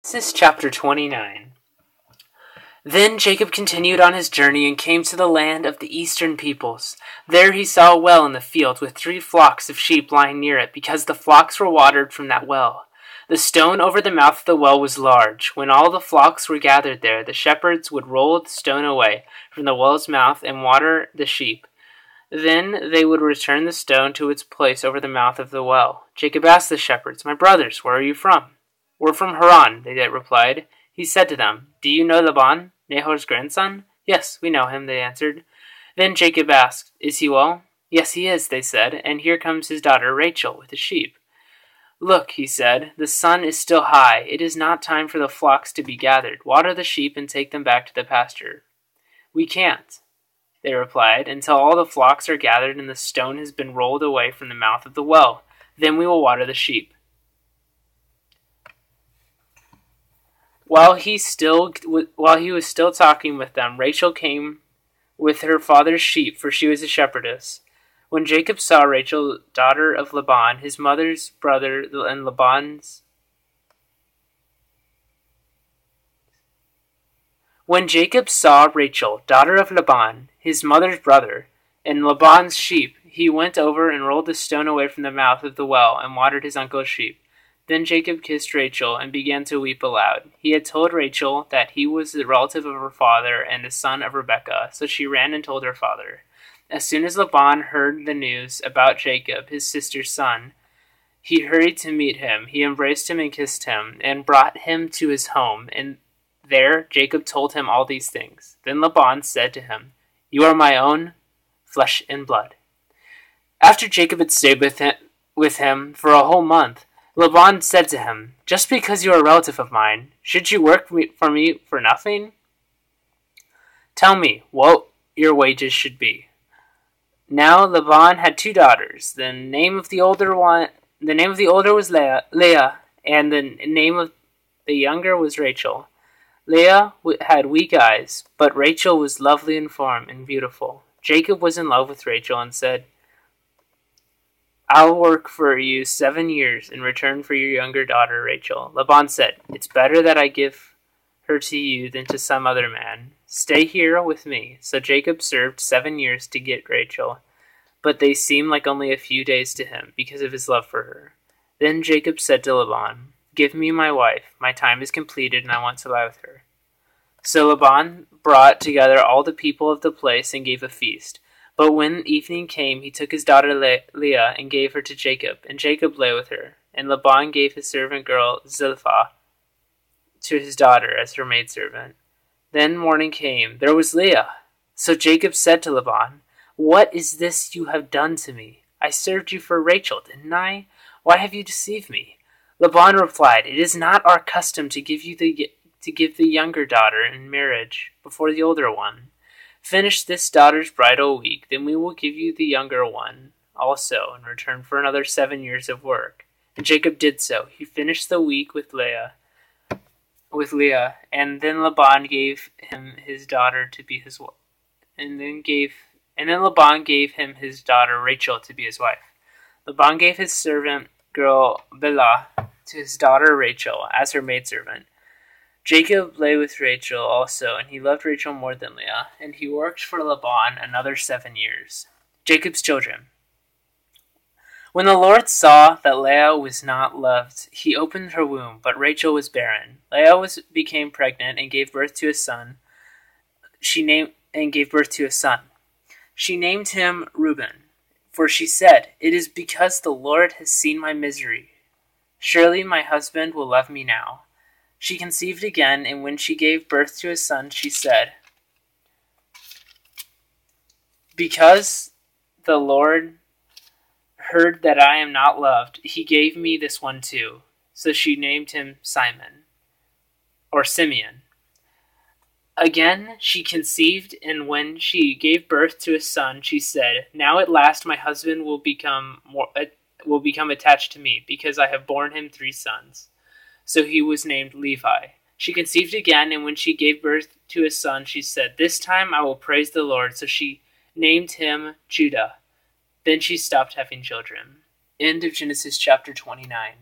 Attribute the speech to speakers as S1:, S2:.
S1: Genesis chapter 29. Then Jacob continued on his journey and came to the land of the eastern peoples. There he saw a well in the field with 3 flocks of sheep lying near it, because the flocks were watered from that well. The stone over the mouth of the well was large. When all the flocks were gathered there, the shepherds would roll the stone away from the well's mouth and water the sheep. Then they would return the stone to its place over the mouth of the well. Jacob asked the shepherds, "My brothers, where are you from?" "We're from Haran," they replied. He said to them, "Do you know Laban, Nahor's grandson?" "Yes, we know him," they answered. Then Jacob asked, "Is he well?" "Yes, he is," they said, "and here comes his daughter Rachel with the sheep." "Look," he said, "the sun is still high. It is not time for the flocks to be gathered. Water the sheep and take them back to the pasture." "We can't," they replied, "until all the flocks are gathered and the stone has been rolled away from the mouth of the well. Then we will water the sheep." While he was still talking with them, Rachel came with her father's sheep, for she was a shepherdess. When Jacob saw Rachel, daughter of Laban, his mother's brother, and When Jacob saw Rachel, daughter of Laban, his mother's brother, and Laban's sheep, he went over and rolled the stone away from the mouth of the well and watered his uncle's sheep. Then Jacob kissed Rachel and began to weep aloud. He had told Rachel that he was the relative of her father and the son of Rebekah, so she ran and told her father. As soon as Laban heard the news about Jacob, his sister's son, he hurried to meet him. He embraced him and kissed him, and brought him to his home. And there Jacob told him all these things. Then Laban said to him, "You are my own flesh and blood." After Jacob had stayed with him for a whole month, Laban said to him, "Just because you are a relative of mine, should you work for me for nothing? Tell me what your wages should be." Now Laban had 2 daughters. The name of the older was Leah, and the name of the younger was Rachel. Leah had weak eyes, but Rachel was lovely in form and beautiful. Jacob was in love with Rachel and said, "I'll work for you 7 years in return for your younger daughter, Rachel." Laban said, "It's better that I give her to you than to some other man. Stay here with me." So Jacob served 7 years to get Rachel, but they seemed like only a few days to him because of his love for her. Then Jacob said to Laban, "Give me my wife. My time is completed and I want to lie with her." So Laban brought together all the people of the place and gave a feast. But when evening came, he took his daughter Leah and gave her to Jacob, and Jacob lay with her. And Laban gave his servant girl Zilpah to his daughter as her maidservant. Then morning came. There was Leah. So Jacob said to Laban, "What is this you have done to me? I served you for Rachel, didn't I? Why have you deceived me?" Laban replied, "It is not our custom to give the younger daughter in marriage before the older one. Finish this daughter's bridal week, then we will give you the younger one also in return for another 7 years of work." And Jacob did so. He finished the week with Leah, and then Laban gave him his daughter to be his wife. And then Laban gave him his daughter Rachel to be his wife. Laban gave his servant girl Bilhah to his daughter Rachel as her maidservant. Jacob lay with Rachel also, and he loved Rachel more than Leah, and he worked for Laban another 7 years. Jacob's children. When the Lord saw that Leah was not loved, he opened her womb, but Rachel was barren. Leah became pregnant and gave birth to a son. She named him Reuben, for she said, "It is because the Lord has seen my misery. Surely my husband will love me now." She conceived again, and when she gave birth to a son, she said, "Because the Lord heard that I am not loved, he gave me this one too." So she named him Simeon. Again she conceived, and when she gave birth to a son, she said, "Now at last my husband will become attached to me, because I have borne him 3 sons." So he was named Levi. She conceived again, and when she gave birth to a son, she said, "This time I will praise the Lord." So she named him Judah. Then she stopped having children. End of Genesis chapter 29.